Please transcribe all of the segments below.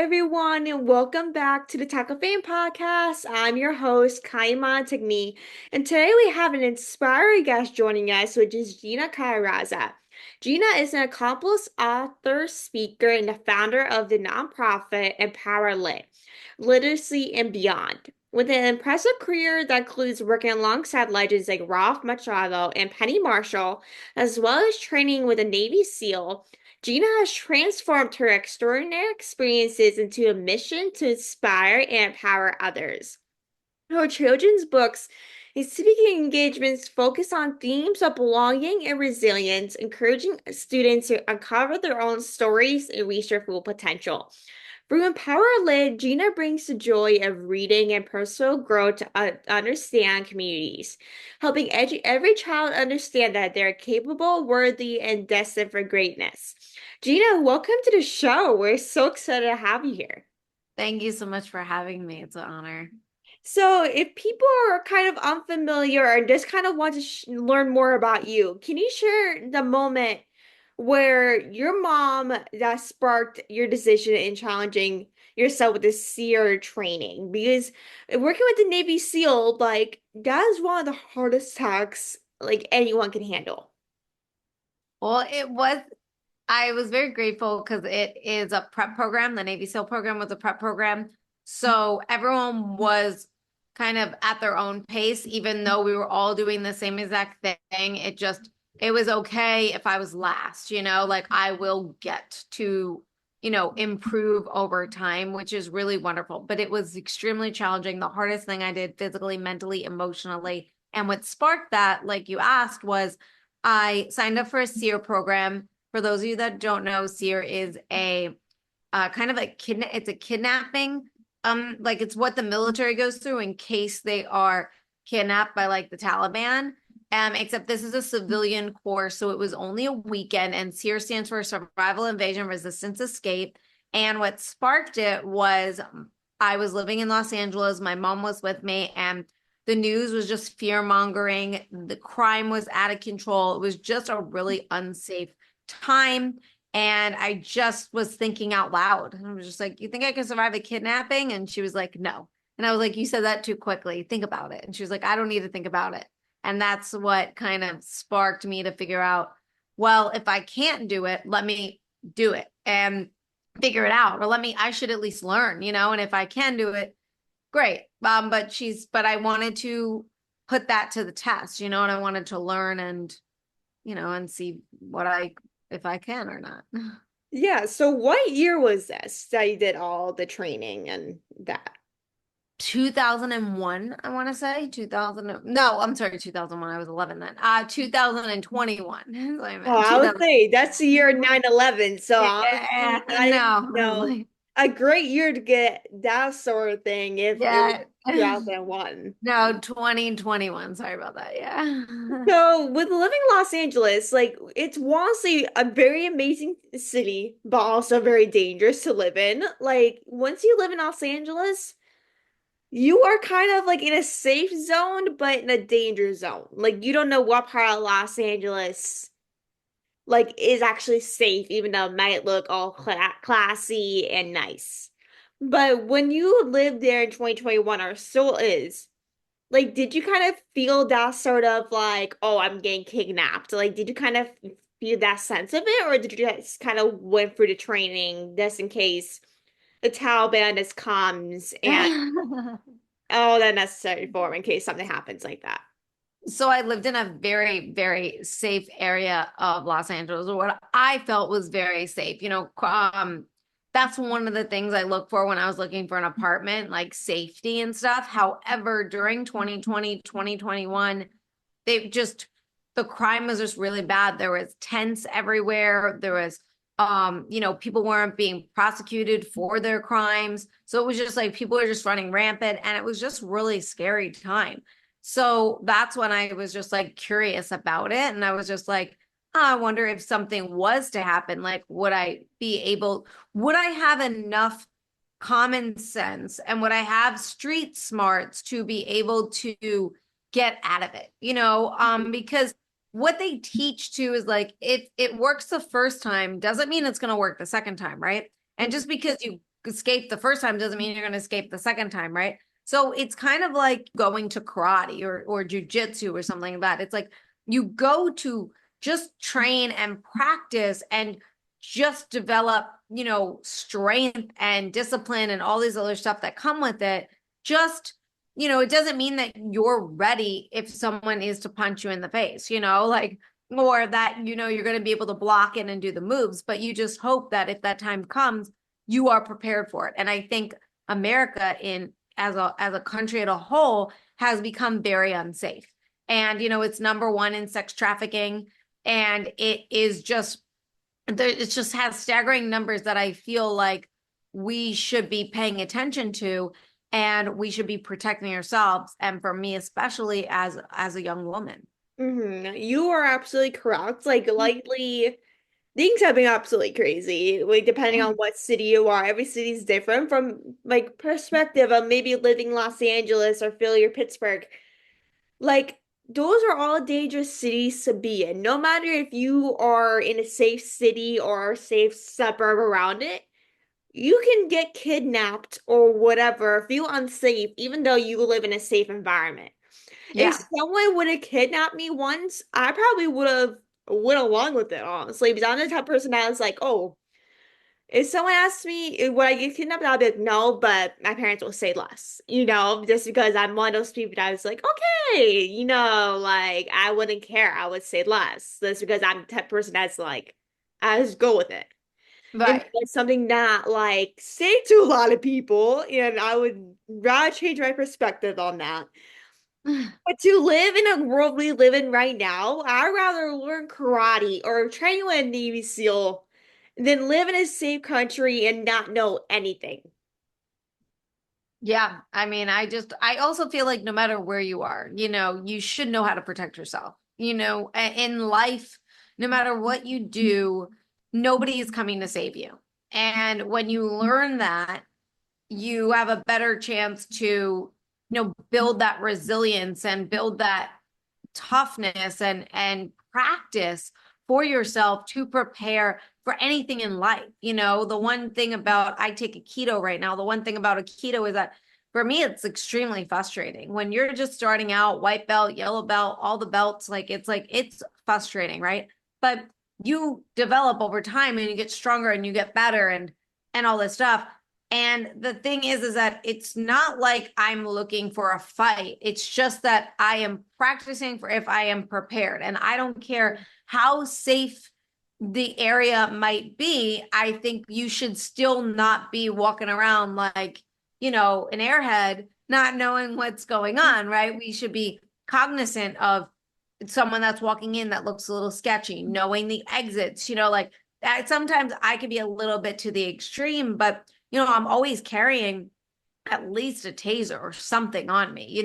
everyone, and welcome back to the Talk of Fame podcast. I'm your host, Kyliemontigney, and today we have an inspiring guest joining us, which is Gina Casazza. Gina is an accomplished author, speaker, and the founder of the nonprofit Empower Lit, Literacy and Beyond. With an impressive career that includes working alongside legends like Ralph Machado and Penny Marshall, as well as training with a Navy SEAL, Gina has transformed her extraordinary experiences into a mission to inspire and empower others. Her children's books and speaking engagements focus on themes of belonging and resilience, encouraging students to uncover their own stories and reach their full potential. Through Empower Lit, Gina brings the joy of reading and personal growth to understand communities, helping every child understand that they're capable, worthy, and destined for greatness. Gina, welcome to the show. We're so excited to have you here. Thank you so much for having me. It's an honor. So, if people are kind of unfamiliar and just kind of want to learn more about you, can you share the moment where your mom that sparked your decision in challenging yourself with the SEER training? Because working with the Navy SEAL, like that is one of the hardest tasks like anyone can handle. Well, I was very grateful because it is a prep program. The Navy SEAL program was a prep program. So everyone was kind of at their own pace, even though we were all doing the same exact thing. It was okay if I was last, like I will get to, improve over time, which is really wonderful. But it was extremely challenging. The hardest thing I did physically, mentally, emotionally. And what sparked that, like you asked, was I signed up for a SEER program. For those of you that don't know, SEER is a kind of it's a kidnapping. Like it's what the military goes through in case they are kidnapped by like the Taliban. Except this is a civilian course, so it was only a weekend, and SEER stands for Survival, Invasion, Resistance, Escape. And what sparked it was I was living in Los Angeles. My mom was with me, and the news was just fear mongering. The crime was out of control. It was just a really unsafe time. And I just was thinking out loud. And I was just like, you think I can survive a kidnapping? And she was like, no. And I was like, you said that too quickly. Think about it. And she was like, I don't need to think about it. And that's what kind of sparked me to figure out, well, if I can't do it, let me do it and figure it out. Or I should at least learn, and if I can do it, great. But I wanted to put that to the test, and I wanted to learn and, and see if I can or not. Yeah, so what year was this that you did all the training and that? 2001, I want to say 2000. No, I'm sorry, 2001. I was 11 then. 2021. I Oh, meant I would 2000. say that's the year 9/11. So Yeah, honestly, not even, no. a great year to get that sort of thing if it was Yeah. 2001. No, 2021. Sorry about that. Yeah. So with living in Los Angeles, like it's honestly a very amazing city, but also very dangerous to live in. Like once you live in Los Angeles, you are kind of like in a safe zone, but in a danger zone. Like you don't know what part of Los Angeles like is actually safe, even though it might look all classy and nice. But when you lived there in 2021 or still is, like, did you kind of feel that sort of like, oh, I'm getting kidnapped? Like, did you kind of feel that sense of it, or did you just kind of went through the training just in case the Taliban just comes and all that necessary for in case something happens like that? So I lived in a very, very safe area of Los Angeles, or what I felt was very safe. That's one of the things I look for when I was looking for an apartment, like safety and stuff. However, during 2020, 2021, the crime was just really bad. There was tents everywhere. There was, people weren't being prosecuted for their crimes. So it was just like people were just running rampant, and it was just really scary time. So that's when I was just like curious about it. And I was just like, oh, I wonder if something was to happen, like, would I have enough common sense and would I have street smarts to be able to get out of it? Because what they teach too is like, if it works the first time, doesn't mean it's going to work the second time, right? And just because you escape the first time doesn't mean you're going to escape the second time, right? So it's kind of like going to karate or jujitsu or something like that. It's like you go to just train and practice and just develop, strength and discipline and all these other stuff that come with it. Just, it doesn't mean that you're ready if someone is to punch you in the face, like, or that, you're going to be able to block it and do the moves, but you just hope that if that time comes, you are prepared for it. And I think America as a country as a whole has become very unsafe. And it's number one in sex trafficking, and it just has staggering numbers that I feel like we should be paying attention to, and we should be protecting ourselves. And for me, especially as a young woman. You are absolutely correct. Like lately, things have been absolutely crazy. Like depending on what city you are, every city is different from like perspective of maybe living in Los Angeles or Philly or Pittsburgh. Like those are all dangerous cities to be in. No matter if you are in a safe city or a safe suburb around it, you can get kidnapped or whatever, feel unsafe, even though you live in a safe environment. If Yeah. someone would have kidnapped me once, I probably would have went along with it, honestly, because I'm the type of person that was like, oh, if someone asks me would I get kidnapped, I'll be like, no, but my parents will say less, just because I'm one of those people that I was like, okay, like I wouldn't care. I would say less. That's because I'm the type of person that's like, I just go with it. And Right. it's something that like say to a lot of people, and I would rather change my perspective on that. But to live in a world we live in right now, I'd rather learn karate or train with a Navy SEAL than live in a safe country and not know anything. Yeah, I mean, I also feel like no matter where you are, you should know how to protect yourself. In life, no matter what you do, nobody is coming to save you. And when you learn that, you have a better chance to, build that resilience and build that toughness and practice for yourself to prepare for anything in life. The one thing about I take a keto right now, the one thing about a keto is that for me it's extremely frustrating. When you're just starting out, white belt, yellow belt, all the belts, it's frustrating, right? But you develop over time and you get stronger and you get better and all this stuff. And the thing is that it's not like I'm looking for a fight. It's just that I am practicing for if I am prepared. And I don't care how safe the area might be. I think you should still not be walking around like, an airhead, not knowing what's going on, right? We should be cognizant of someone that's walking in that looks a little sketchy, knowing the exits, like that. Sometimes I could be a little bit to the extreme, but I'm always carrying at least a taser or something on me,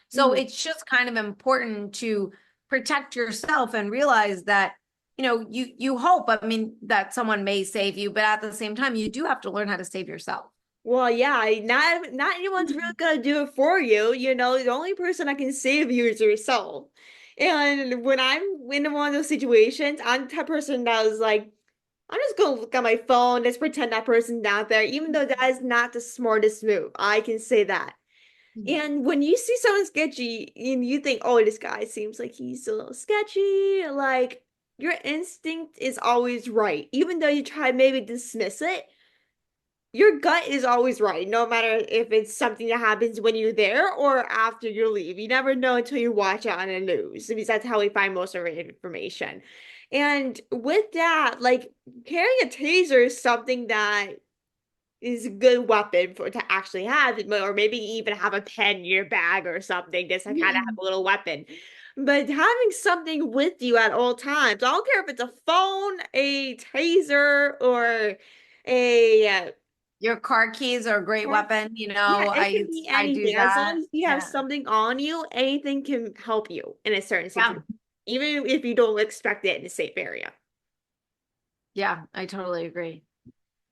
So Mhm. it's just kind of important to protect yourself and realize that, you hope, I mean, that someone may save you, but at the same time, you do have to learn how to save yourself. Well, yeah, not anyone's really gonna do it for you. The only person that can save you is yourself. And when I'm in one of those situations, I'm the type of person that was like, I'm just gonna look at my phone, just pretend that person's not there, even though that is not the smartest move. I can say that. And when you see someone sketchy and you think, oh, this guy seems like he's a little sketchy, like your instinct is always right. Even though you try maybe dismiss it, your gut is always right, no matter if it's something that happens when you're there or after you leave. You never know until you watch it on the news, because that's how we find most of our information. And with that, like carrying a taser is something that is a good weapon for to actually have, or maybe even have a pen in your bag or something, just to kind of have a little weapon. But having something with you at all times, I don't care if it's a phone, a taser, or a Your car keys are a great car- weapon, yeah, it can be I do anything. As long that. as you have Yeah. something on you, anything can help you in a certain Yeah. situation, even if you don't expect it in a safe area. Yeah, I totally agree.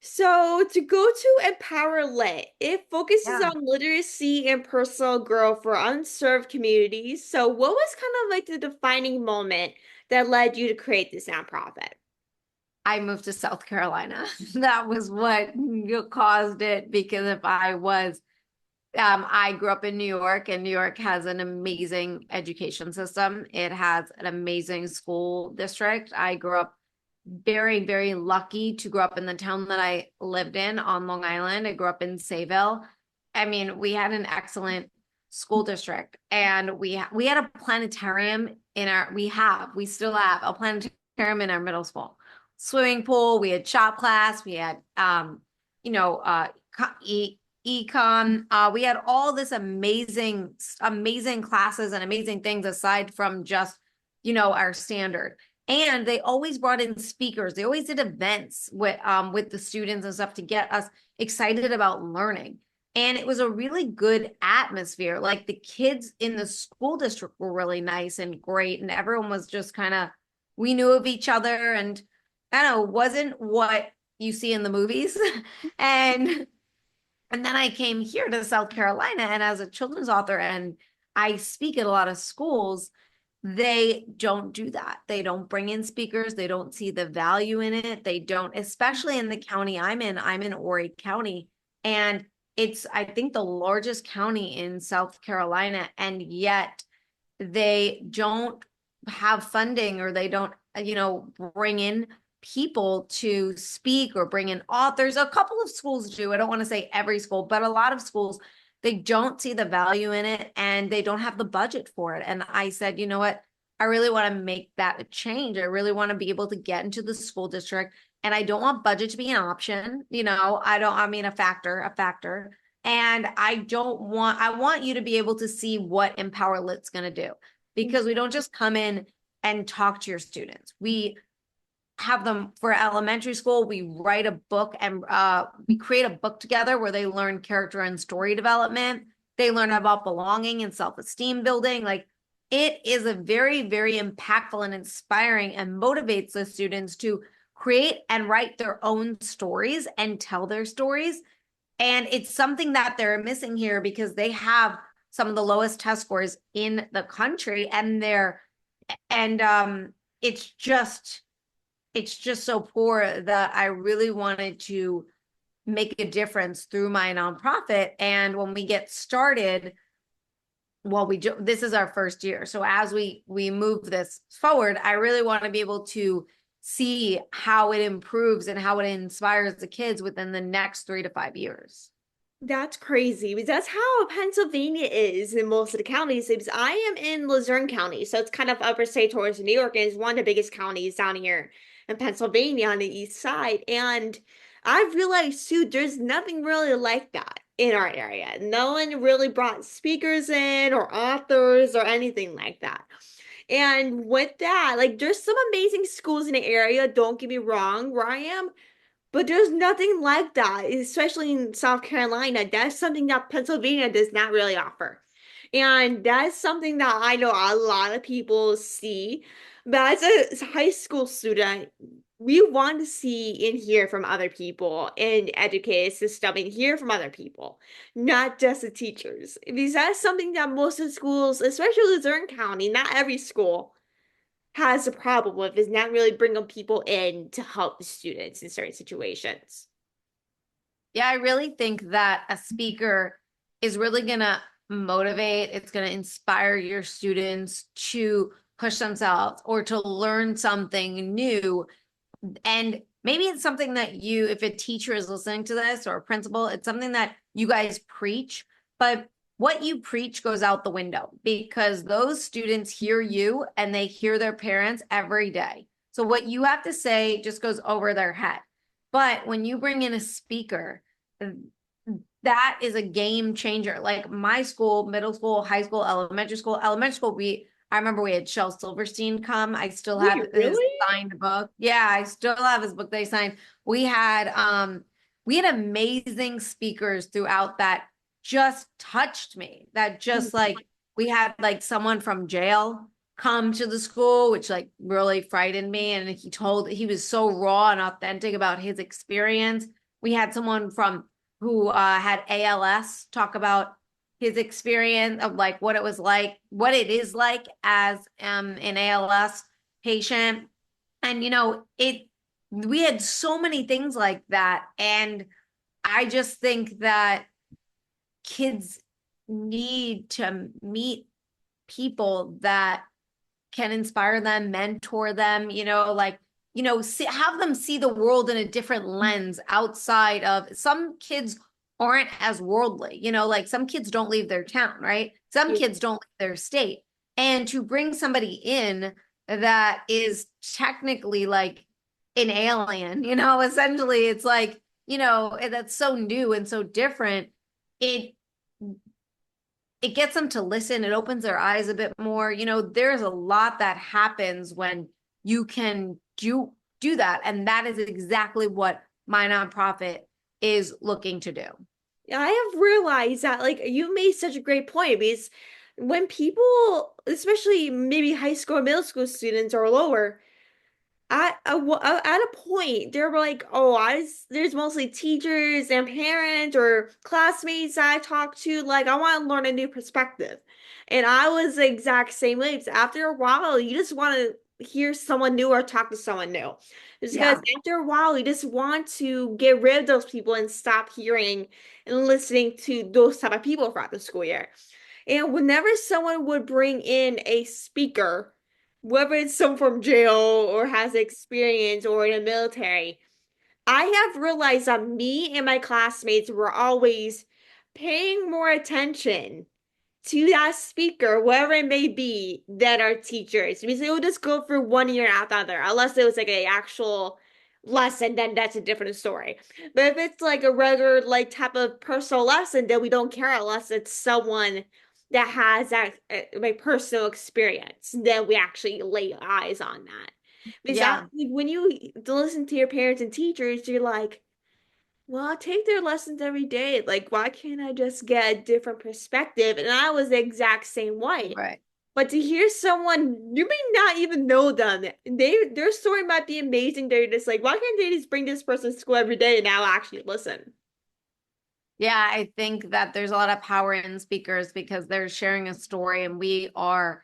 So to go to Empower Lit, it focuses Yeah. on literacy and personal growth for unserved communities. So what was kind of like the defining moment that led you to create this nonprofit? I moved to South Carolina. That was what caused it because if I was I grew up in New York, and New York has an amazing education system. It has an amazing school district. I grew up very, very lucky to grow up in the town that I lived in on Long Island. I grew up in Sayville. I mean, we had an excellent school district, and we had a planetarium in our we still have a planetarium in our middle school. Swimming pool, we had shop class, we had you know, econ. We had all this amazing classes and amazing things aside from just, our standard. And they always brought in speakers. They always did events with the students and stuff to get us excited about learning. And it was a really good atmosphere. Like the kids in the school district were really nice and great, and everyone was just kind of, we knew of each other, and I don't know, wasn't what you see in the movies. and and then I came here to South Carolina, and as a children's author, and I speak at a lot of schools, they don't do that. They don't bring in speakers. They don't see the value in it. They don't, especially in the county I'm in. I'm in Horry County, and it's, I think, the largest county in South Carolina, and yet they don't have funding, or they don't, bring in people to speak or bring in authors. A couple of schools do. I don't want to say every school, but a lot of schools, they don't see the value in it, and they don't have the budget for it. And I said, you know what? I really want to make that a change. I really want to be able to get into the school district, and I don't want budget to be an option. I mean, a factor. And I want you to be able to see what Empower Lit's going to do, because we don't just come in and talk to your students. We have them for elementary school. We write a book, and we create a book together where they learn character and story development. They learn about belonging and self-esteem building. Like, it is a very, very impactful and inspiring, and motivates the students to create and write their own stories and tell their stories. And it's something that they're missing here, because they have some of the lowest test scores in the country, and it's just so poor that I really wanted to make a difference through my nonprofit. And when we get started, well, this is our first year. So as we move this forward, I really want to be able to see how it improves and how it inspires the kids within the next 3 to 5 years. That's crazy because that's how Pennsylvania is in most of the counties. Because I am in Luzerne County, so it's kind of upper state towards New York, and it's one of the biggest counties down here in Pennsylvania on the east side. And I've realized too, there's nothing really like that in our area. No one really brought speakers in or authors or anything like that. And with that, like there's some amazing schools in the area, don't get me wrong, where I am. But there's nothing like that, especially in South Carolina. That's something that Pennsylvania does not really offer. And that's something that I know a lot of people see. But as a high school student, we want to see and hear from other people in the educated system and hear from other people, not just the teachers. Because that's something that most of the schools, especially Luzerne County, not every school, has a problem with, is not really bringing people in to help the students in certain situations. Yeah, I really think that a speaker is really going to motivate, it's going to inspire your students to push themselves or to learn something new. And maybe it's something that if a teacher is listening to this, or a principal, it's something that you guys preach, but what you preach goes out the window, because those students hear you and they hear their parents every day. So what you have to say just goes over their head. But when you bring in a speaker, that is a game changer. Like my school, middle school, high school, elementary school, I remember we had Shel Silverstein come. I still have Wait, his really? signed book. Yeah, I still have his book they signed. We had amazing speakers throughout that just touched me. That just like, we had like someone from jail come to the school, which like really frightened me. And he was so raw and authentic about his experience. We had someone who had ALS talk about his experience of like what it is like as an ALS patient. And we had so many things like that. And I just think that kids need to meet people that can inspire them, mentor them, like, have them see the world in a different lens outside of some kids aren't as worldly, like some kids don't leave their town, right? Some Yeah. kids don't leave their state. And to bring somebody in that is technically like an alien, essentially it's like, that's so new and so different. It it gets them to listen. It opens their eyes a bit more. There's a lot that happens when you can do that. And that is exactly what my nonprofit is looking to do. I have realized that, like, you made such a great point because when people, especially maybe high school or middle school students or lower, at a point, they were like, "Oh, there's mostly teachers and parents or classmates that I talk to. Like, I want to learn a new perspective." And I was the exact same way. It's after a while, you just want to hear someone new or talk to someone new. Just because Yeah, after a while, you just want to get rid of those people and stop hearing and listening to those type of people throughout the school year. And whenever someone would bring in a speaker, whether it's someone from jail or has experience or in the military, I have realized that me and my classmates were always paying more attention to that speaker, wherever it may be, than our teachers. Because they would just go through one year after other, unless it was like an actual lesson, then that's a different story. But if it's like a regular like type of personal lesson, then we don't care unless it's someone that has that like personal experience. Then we actually lay eyes on that. Because that yeah, when you listen to your parents and teachers, you're like, well, I take their lessons every day. Like, why can't I just get a different perspective? And I was the exact same way. right. But to hear someone you may not even know them, their story might be amazing. They're just like, why can't they just bring this person to school every day and now actually listen? Yeah, I think that there's a lot of power in speakers because they're sharing a story, and we are,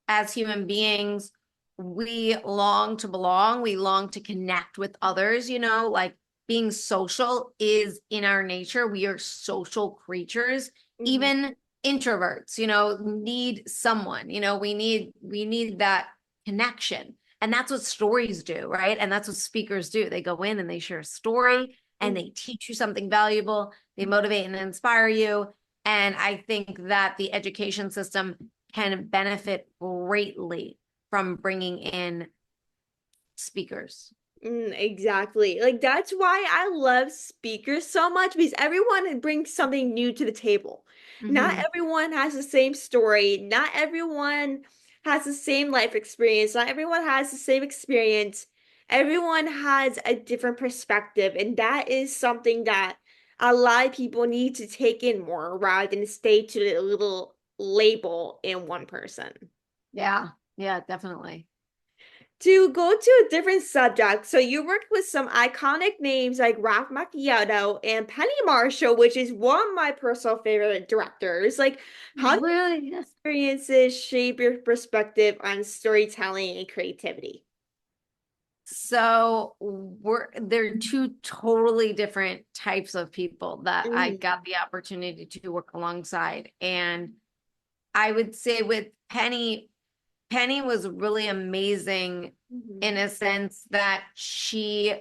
as human beings, we long to belong. We long to connect with others, like being social is in our nature. We are social creatures. Hmm. Even introverts, need someone, we need that connection. And that's what stories do, right? And that's what speakers do. They go in and they share a story and they teach you something valuable. They motivate and inspire you. And I think that the education system can benefit greatly from bringing in speakers. Exactly. Like that's why I love speakers so much because everyone brings something new to the table. Not Hmm. everyone has the same story. Not everyone has the same life experience. Not everyone has the same experience. Everyone has a different perspective, and that is something that a lot of people need to take in more rather than stay to the little label in one person. Yeah, yeah, definitely. To go to a different subject, so you worked with some iconic names like Ralph Macchio and Penny Marshall, which is one of my personal favorite directors. Like, how do Really? experiences shape your perspective on storytelling and creativity? So they're two totally different types of people that I Mhm. got the opportunity to work alongside. And I would say with Penny was really amazing Mhm. in a sense that she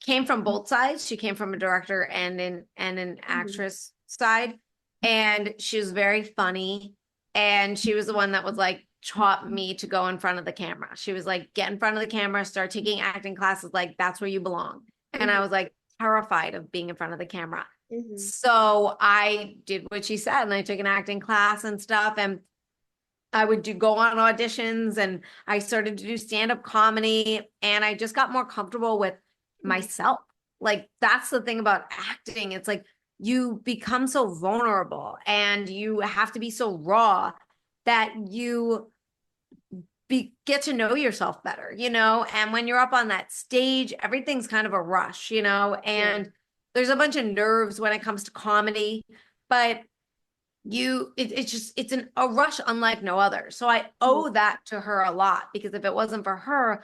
came from both sides. She came from a director and an Mhm. actress side, and she was very funny. And she was the one that was like taught me to go in front of the camera. She was like, get in front of the camera, start taking acting classes. Like that's where you belong. And I Mhm. was like terrified of being in front of the camera. Mhm. So I did what she said, and I took an acting class and stuff. And I would go on auditions, and I started to do stand-up comedy, and I just got more comfortable with Mhm. myself. Like that's the thing about acting. It's like you become so vulnerable and you have to be so raw that you get to know yourself better, And when you're up on that stage, everything's kind of a rush, Yeah. and there's a bunch of nerves when it comes to comedy, but it's a rush unlike no other. So I Mhm. owe that to her a lot, because if it wasn't for her,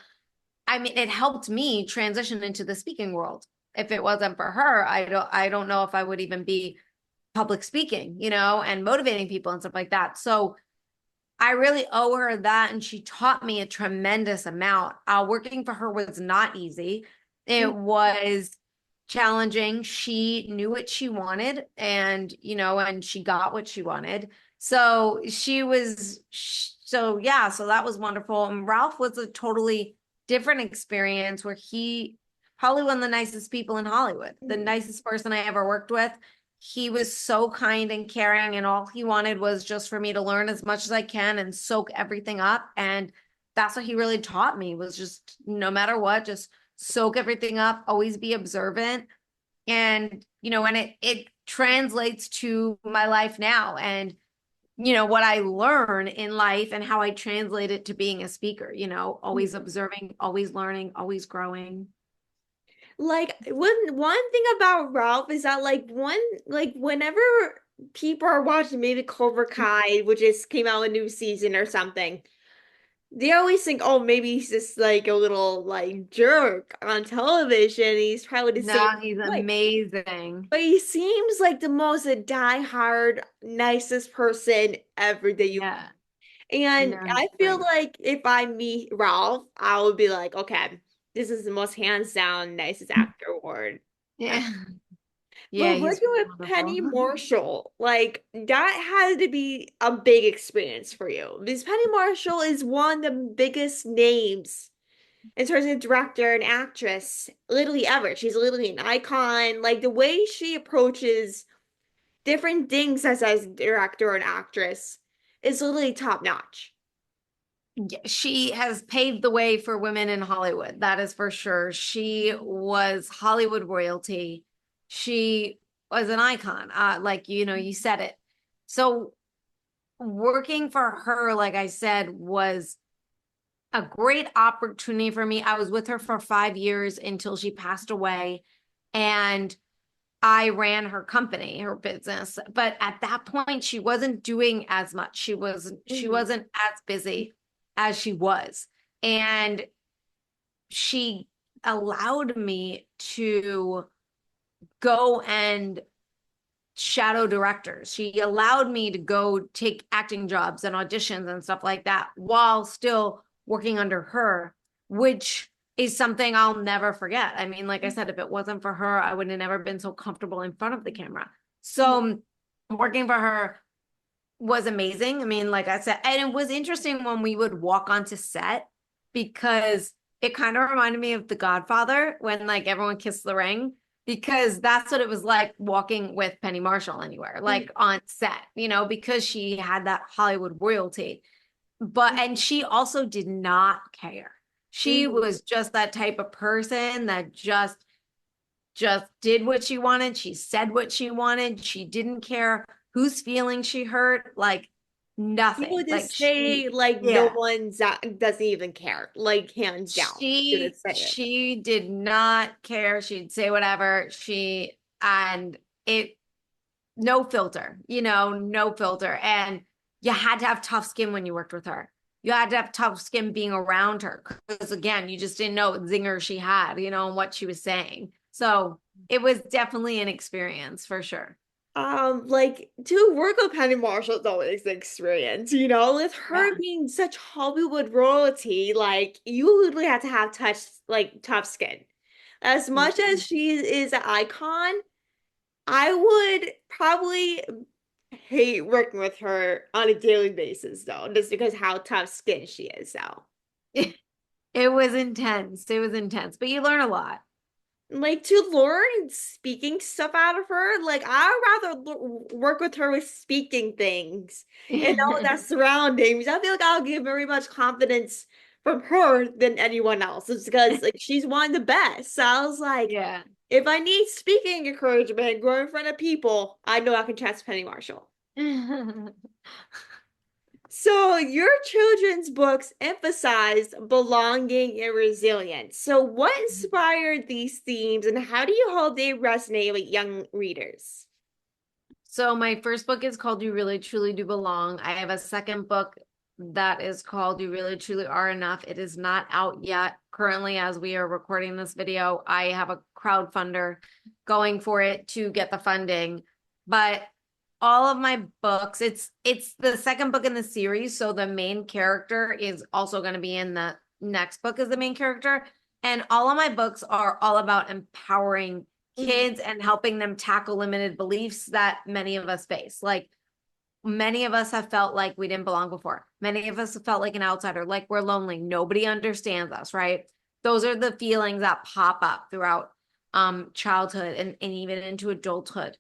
I mean, it helped me transition into the speaking world. If it wasn't for her, I don't know if I would even be public speaking, and motivating people and stuff like that. So I really owe her that, and she taught me a tremendous amount. Working for her was not easy. It was challenging. She knew what she wanted, and she got what she wanted. So so yeah, so that was wonderful. And Ralph was a totally different experience where he probably one of the nicest people in Hollywood, the nicest person I ever worked with. He was so kind and caring, and all he wanted was just for me to learn as much as I can and soak everything up. And that's what he really taught me, was just no matter what, just soak everything up, always be observant. And it translates to my life now, and what I learn in life and how I translate it to being a speaker, always observing, always learning, always growing. Like one thing about Ralph is that whenever people are watching maybe Cobra Kai, which just came out a new season or something, they always think, oh, maybe he's just like a little like jerk on television. He's probably the same No, he's way. amazing. But he seems like the most die-hard, nicest person ever that you. Yeah. And No, he's I feel great. like if I meet Ralph, I would be like, okay, this is the most hands down nicest actor award. Yeah. Yeah, But he's working really with wonderful. Penny Marshall, like that had to be a big experience for you. Because Penny Marshall is one of the biggest names in terms of director and actress, literally ever. She's literally an icon. Like the way she approaches different things as director and actress is literally top notch. Yeah, she has paved the way for women in Hollywood. That is for sure. She was Hollywood royalty. She was an icon. You said it. So working for her, like I said, was a great opportunity for me. I was with her for 5 years until she passed away. And I ran her company, her business. But at that point, she wasn't doing as much. She Mhm. wasn't as busy as she was. And she allowed me to go and shadow directors. She allowed me to go take acting jobs and auditions and stuff like that while still working under her, which is something I'll never forget. I mean, like I said, if it wasn't for her, I would have never been so comfortable in front of the camera. So working for her was amazing. I mean, like I said, and it was interesting when we would walk onto set because it kind of reminded me of The Godfather when like everyone kissed the ring, because that's what it was like walking with Penny Marshall anywhere, like on set, because she had that Hollywood royalty. And she also did not care. She Mhm. was just that type of person that just did what she wanted. She said what she wanted. She didn't care whose feelings she hurt, like People nothing. Like just say like no yeah, one's doesn't even care, like hands down. Gonna she say it. she did not care. She'd say whatever. And it no filter, no filter. And you had to have tough skin when you worked with her. You had to have tough skin being around her because again, you just didn't know what zinger she had, and what she was saying. So it was definitely an experience for sure. Like to work with Penny Marshall is always an experience, with Yeah. her being such Hollywood royalty, like you literally have to have tough skin. As much as she is an icon, I would probably hate working with her on a daily basis though, just because how tough skin she is, so. It was intense. It was intense, but you learn a lot. Like to learn speaking stuff out of her, like I'd rather work with her with speaking things and all that surroundings. I feel like I'll get very much confidence from her than anyone else. It's because like she's one of the best. So I was like, Yeah. if I need speaking encouragement, go in front of people, I know I can trust Penny Marshall. So, your children's books emphasize belonging and resilience. So, what inspired these themes and how do you hope they resonate with young readers? So my first book is called You Really Truly Do Belong. I have a second book. that is called You Really Truly Are Enough. It is not out yet. Currently, as we are recording this video, I have a crowdfunder going for it to get the funding. But all of my books, it's the second book in the series, so the main character is also going to be in the next book as the main character. And all of my books are all about empowering Mhm. kids and helping them tackle limited beliefs that many of us face. Like many of us have felt like we didn't belong before. Many of us have felt like an outsider, like we're lonely. Nobody understands us, right? Those are the feelings that pop up throughout childhood and even into adulthood.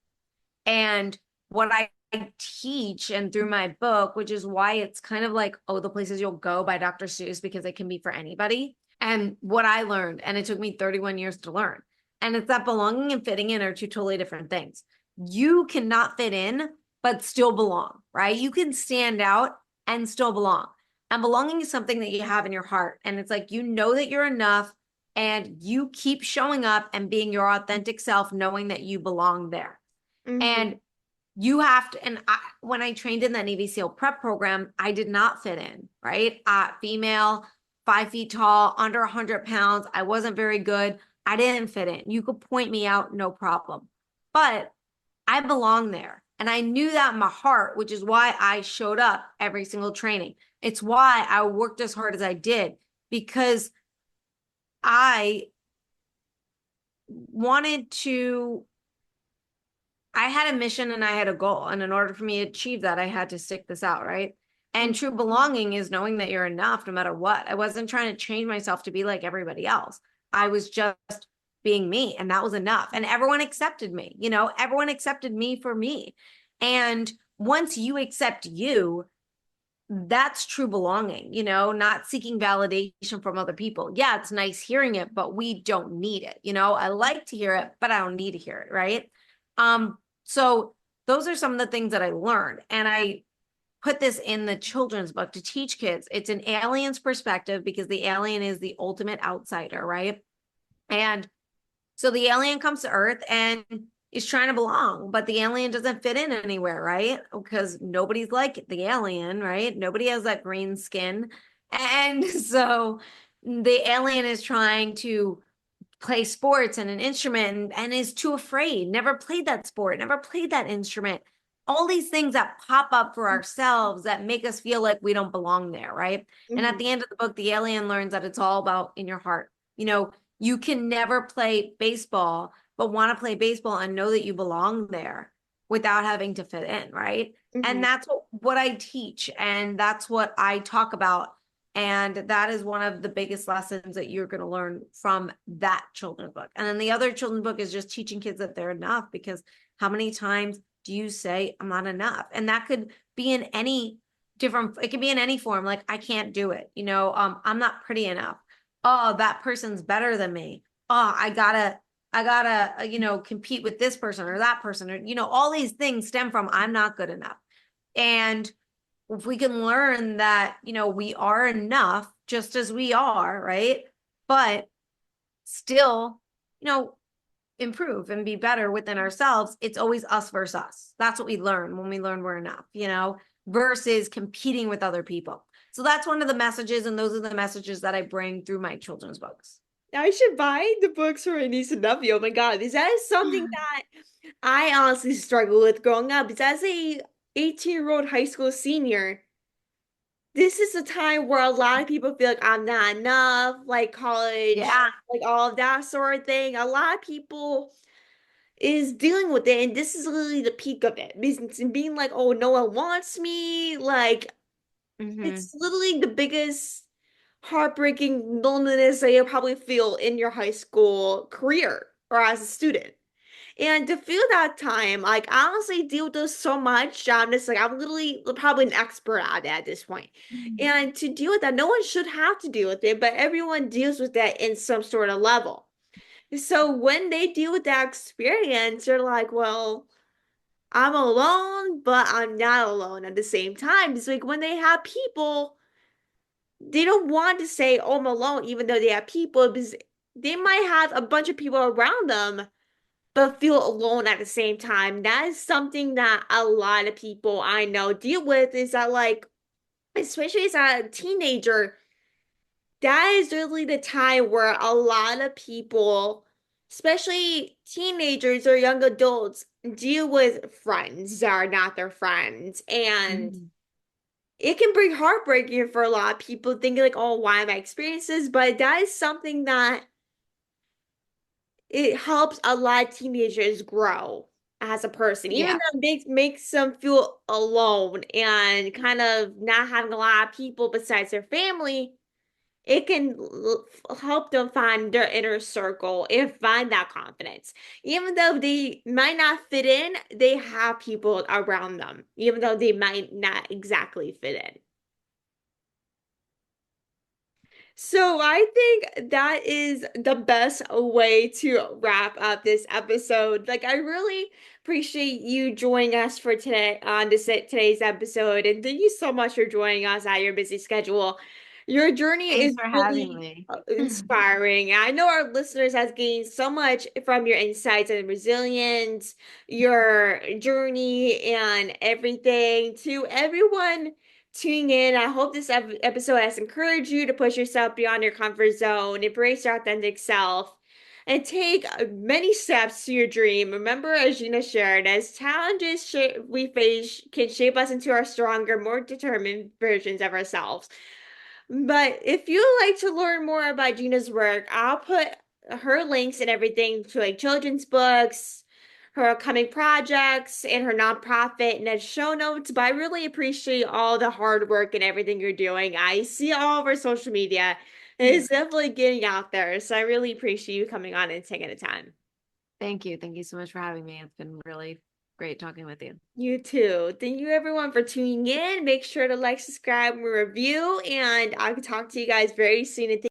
And what I teach and through my book, which is why it's kind of like, oh, the places you'll go by Dr. Seuss, because it can be for anybody. And what I learned, and it took me 31 years to learn, and it's that belonging and fitting in are two totally different things. You cannot fit in, but still belong, right? You can stand out and still belong. And belonging is something that you have in your heart. And it's like, you know that you're enough and you keep showing up and being your authentic self, knowing that you belong there. Mhm. And you have to, and when I trained in that Navy SEAL prep program, I did not fit in, right? Female, 5 feet tall, under 100 pounds. I wasn't very good. I didn't fit in. You could point me out, no problem. But I belong there. And I knew that in my heart, which is why I showed up every single training. It's why I worked as hard as I did, because I wanted to I had a mission and I had a goal. And in order for me to achieve that, I had to stick this out, right? And Mhm. true belonging is knowing that you're enough no matter what. I wasn't trying to change myself to be like everybody else. I was just being me, and that was enough. And everyone accepted me, everyone accepted me for me. And once you accept you, that's true belonging, not seeking validation from other people. Yeah, it's nice hearing it, but we don't need it. I like to hear it, but I don't need to hear it, right? So those are some of the things that I learned. And I put this in the children's book to teach kids. It's an alien's perspective because the alien is the ultimate outsider, right? And so the alien comes to Earth and is trying to belong, but the alien doesn't fit in anywhere, right? Because nobody's like the alien, right? Nobody has that green skin. And so the alien is trying to play sports and an instrument and is too afraid, never played that sport, never played that instrument. All these things that pop up for ourselves that make us feel like we don't belong there, right? And at Mhm. the end of the book, the alien learns that it's all about in your heart. You can never play baseball, but want to play baseball and know that you belong there without having to fit in, right? And Mhm. that's what I teach, and that's what I talk about. And that is one of the biggest lessons that you're going to learn from that children's book. And then the other children's book is just teaching kids that they're enough, because how many times do you say, I'm not enough? And that could be in any it could be in any form. Like, I can't do it. I'm not pretty enough. Oh, that person's better than me. Oh, I gotta, compete with this person or that person, or, all these things stem from I'm not good enough. And if we can learn that, we are enough just as we are, right? But still, improve and be better within ourselves. It's always us versus us. That's what we learn when we learn we're enough, versus competing with other people. So that's one of the messages, and those are the messages that I bring through my children's books. I should buy the books for my niece and nephew. Oh my God, is that something that I honestly struggle with growing up? Because as a 18-year-old high school senior, this is a time where a lot of people feel like I'm not enough, like college, Yeah. like all of that sort of thing. A lot of people is dealing with it, and this is literally the peak of it. Being like, oh, no one wants me. Like, Mm-hmm. it's literally the biggest heartbreaking loneliness that you'll probably feel in your high school career or as a student. And to feel that time, like I honestly deal with this so much. I'm just like I'm literally probably an expert at it at this point. And to deal with that, no one should have to deal with it, but everyone deals with that in some sort of level. So when they deal with that experience, they're like, well, I'm alone, but I'm not alone at the same time. It's like when they have people, they don't want to say, oh, I'm alone, even though they have people, because they might have a bunch of people around them but feel alone at the same time. That is something that a lot of people I know deal with is that like especially as a teenager, that is really the time where a lot of people, especially teenagers or young adults, deal with friends that are not their friends. And Mhm. it can bring heartbreaking for a lot of people thinking like, oh, why am I experiencing this? But that is something that it helps a lot of teenagers grow as a person, even Yeah. though it makes them feel alone and kind of not having a lot of people besides their family. It can help them find their inner circle and find that confidence. Even though they might not fit in, they have people around them, even though they might not exactly fit in. So I think that is the best way to wrap up this episode. Like I really appreciate you joining us for today on today's episode, and thank you so much for joining us at your busy schedule. Your journey Thanks is for having really me. inspiring. I know our listeners has gained so much from your insights and resilience, your journey, and everything. To everyone tuning in. I hope this episode has encouraged you to push yourself beyond your comfort zone, embrace your authentic self, and take many steps to your dream. Remember, as Gina shared, as challenges we face can shape us into our stronger, more determined versions of ourselves. But if you like to learn more about Gina's work, I'll put her links and everything to like children's books, her upcoming projects, and her nonprofit in the show notes. But I really appreciate all the hard work and everything you're doing. I see all over social media. It's definitely getting out there. So I really appreciate you coming on and taking the time. Thank you. Thank you so much for having me. It's been really great talking with you. You too. Thank you everyone for tuning in. Make sure to like, subscribe, and review, and I'll talk to you guys very soon. And